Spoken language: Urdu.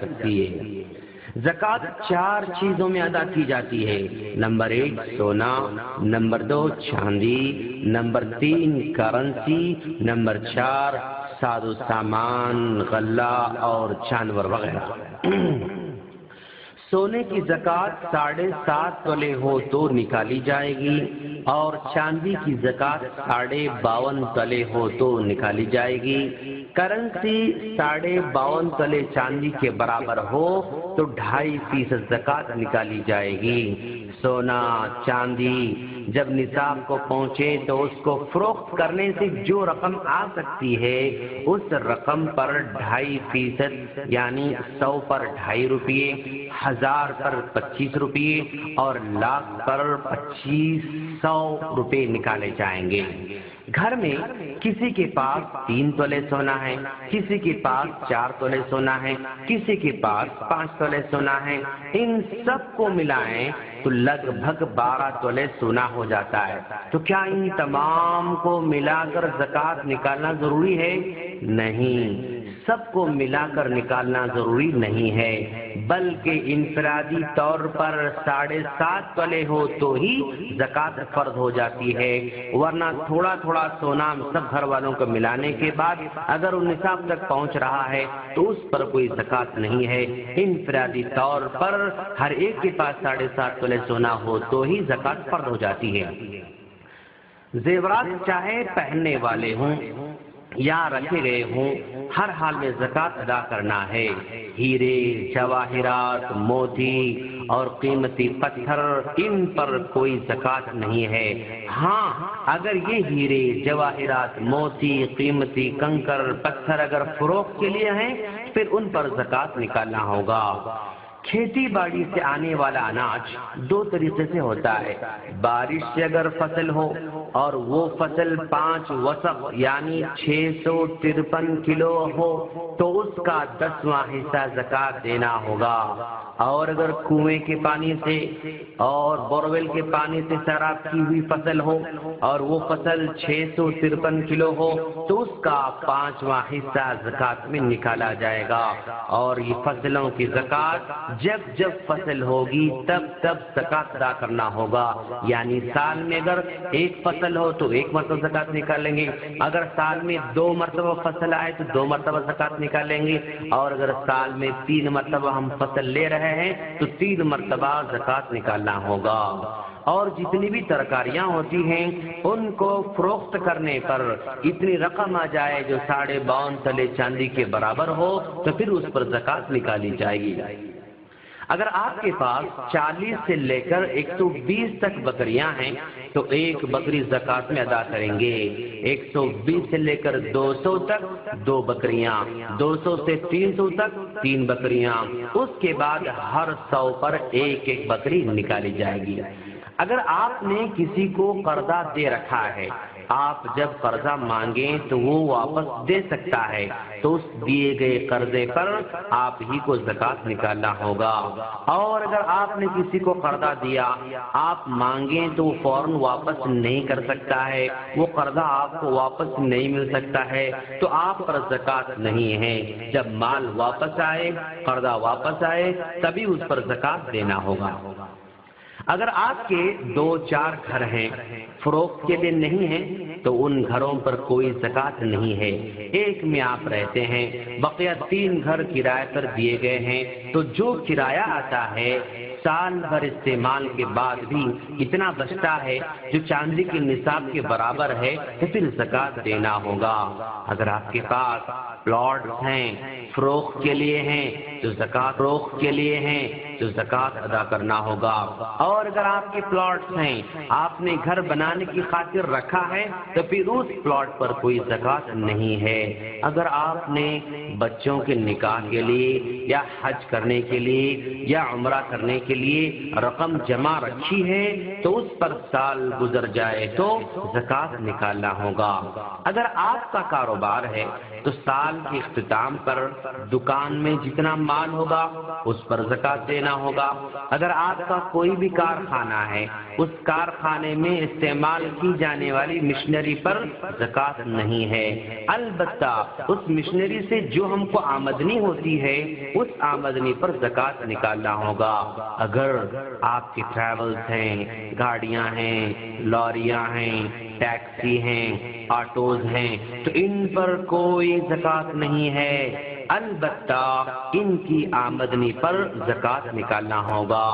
سکتی ہے۔ زکوٰۃ 4 چیزوں میں ادا کی جاتی ہے۔ نمبر 1 سونا، نمبر 2 چاندی، نمبر 3 کرنسی، نمبر 4 ساز و سامان، غلہ اور جانور وغیرہ۔ سونے کی زکوٰۃ 7.5 تولے ہو تو نکالی جائے گی، اور چاندی کی زکوٰۃ 52.5 تولے ہو تو نکالی جائے گی۔ کرنسی 52.5 تولے چاندی کے برابر ہو تو 2.5% زکوٰۃ نکالی جائے گی۔ سونا چاندی جب نصاب کو پہنچے تو اس کو فروخت کرنے سے جو رقم آ سکتی ہے اس رقم پر 2.5% یعنی 100 پر 2.5 روپیے، 1000 پر 25 روپیے اور لاکھ پر 2500 روپے نکالے جائیں گے۔ گھر میں کسی کے پاس 3 تولے سونا ہے، کسی کے پاس 4 تولے سونا ہے، کسی کے پاس 5 تولے سونا ہے، ان سب کو ملائیں تو لگ بھگ 12 تولے سونا ہو جاتا ہے۔ تو کیا ان تمام کو ملا کر زکوٰۃ نکالنا ضروری ہے؟ نہیں، سب کو ملا کر نکالنا ضروری نہیں ہے، بلکہ انفرادی طور پر 7.5 تولے ہو تو ہی زکوٰۃ فرض ہو جاتی ہے، ورنہ تھوڑا تھوڑا سونا سب گھر والوں کو ملانے کے بعد اگر وہ نصاب تک پہنچ رہا ہے تو اس پر کوئی زکوٰۃ نہیں ہے۔ انفرادی طور پر ہر ایک کے پاس 7.5 تولے سونا ہو تو ہی زکوٰۃ فرض ہو جاتی ہے۔ زیورات چاہے پہننے والے ہوں یا رکھے گئے ہوں، ہر حال میں زکوٰۃ ادا کرنا ہے۔ ہیرے، جواہرات، موتی اور قیمتی پتھر، ان پر کوئی زکوٰۃ نہیں ہے۔ ہاں، اگر یہ ہیرے، جواہرات، موتی، قیمتی کنکر، پتھر اگر فروخت کے لیے ہیں پھر ان پر زکوٰۃ نکالنا ہوگا۔ کھیتی باڑی سے آنے والا اناج 2 طریقے سے ہوتا ہے۔ بارش سے اگر فصل ہو اور وہ فصل 5 وسق یعنی 653 کلو ہو تو اس کا 10واں حصہ زکوٰۃ دینا ہوگا، اور اگر کنویں کے پانی سے اور بورویل کے پانی سے سیراب کی ہوئی فصل ہو اور وہ فصل 653 کلو ہو تو اس کا 5واں حصہ زکوٰۃ میں نکالا جائے گا۔ اور یہ فصلوں کی زکوٰۃ جب جب فصل ہوگی تب تب زکوٰۃ ادا کرنا ہوگا، یعنی سال میں اگر ایک فصل ہو تو 1 مرتبہ زکوٰۃ نکالیں گے، اگر سال میں 2 مرتبہ فصل آئے تو 2 مرتبہ زکوٰۃ نکالیں گے، اور اگر سال میں 3 مرتبہ ہم فصل لے رہے ہیں تو 3 مرتبہ زکوٰۃ نکالنا ہوگا۔ اور جتنی بھی ترکاریاں ہوتی ہیں ان کو فروخت کرنے پر اتنی رقم آ جائے جو 52.5 تولے چاندی کے برابر ہو تو پھر اس پر زکوٰۃ نکالی جائے گی۔ اگر آپ کے پاس 40 سے لے کر 120 تک بکریاں ہیں تو ایک بکری زکوٰۃ میں ادا کریں گے۔ 120 سے لے کر 200 تک 2 بکریاں، 200 سے 300 تک 3 بکریاں، اس کے بعد ہر 100 پر ایک ایک بکری نکالی جائے گی۔ اگر آپ نے کسی کو قرضہ دے رکھا ہے، آپ جب قرضہ مانگیں تو وہ واپس دے سکتا ہے، تو اس دیے گئے قرضے پر آپ ہی کو زکوٰۃ نکالنا ہوگا۔ اور اگر آپ نے کسی کو قرضہ دیا، آپ مانگیں تو وہ فوراً واپس نہیں کر سکتا ہے، وہ قرضہ آپ کو واپس نہیں مل سکتا ہے، تو آپ پر زکوٰۃ نہیں ہے۔ جب مال واپس آئے، قرضہ واپس آئے، تبھی اس پر زکوٰۃ دینا ہوگا۔ اگر آپ کے 2-4 گھر ہیں، فروخت کے لیے نہیں ہیں تو ان گھروں پر کوئی زکوٰۃ نہیں ہے۔ ایک میں آپ رہتے ہیں، بقیہ 3 گھر کرائے پر دیے گئے ہیں، تو جو کرایہ آتا ہے سال بھر استعمال کے بعد بھی اتنا بچتا ہے جو چاندی کے نصاب کے برابر ہے تو پھر زکوٰۃ دینا ہوگا۔ اگر آپ کے پاس پلاٹس ہیں، فروخت کے لیے ہیں تو زکوٰۃ فروخت کے لیے ہیں تو زکوٰۃ ادا کرنا ہوگا۔ اور اگر آپ کے پلاٹس ہیں، آپ نے گھر بنانے کی خاطر رکھا ہے تو پھر اس پلاٹ پر کوئی زکوٰۃ نہیں ہے۔ اگر آپ نے بچوں کے نکاح کے لیے یا حج کرنے کے لیے یا عمرہ کرنے کے لیے رقم جمع رکھی ہے تو اس پر سال گزر جائے تو زکوٰۃ نکالنا ہوگا۔ اگر آپ کا کاروبار ہے تو سال کے اختتام پر دکان میں جتنا مال ہوگا اس پر زکوٰۃ دینا دینا ہوگا۔ اگر آپ کا کوئی بھی کارخانہ ہے، اس کارخانے میں استعمال کی جانے والی مشنری پر زکوٰۃ نہیں ہے، البتہ اس مشنری سے جو ہم کو آمدنی ہوتی ہے اس آمدنی پر زکوٰۃ نکالنا ہوگا۔ اگر آپ کے ٹریولز ہیں، گاڑیاں ہیں، لوریاں ہیں، ٹیکسی ہیں، آٹوز ہیں، تو ان پر کوئی زکوٰۃ نہیں ہے، البتہ ان کی آمدنی پر زکوٰۃ نکالنا ہوگا۔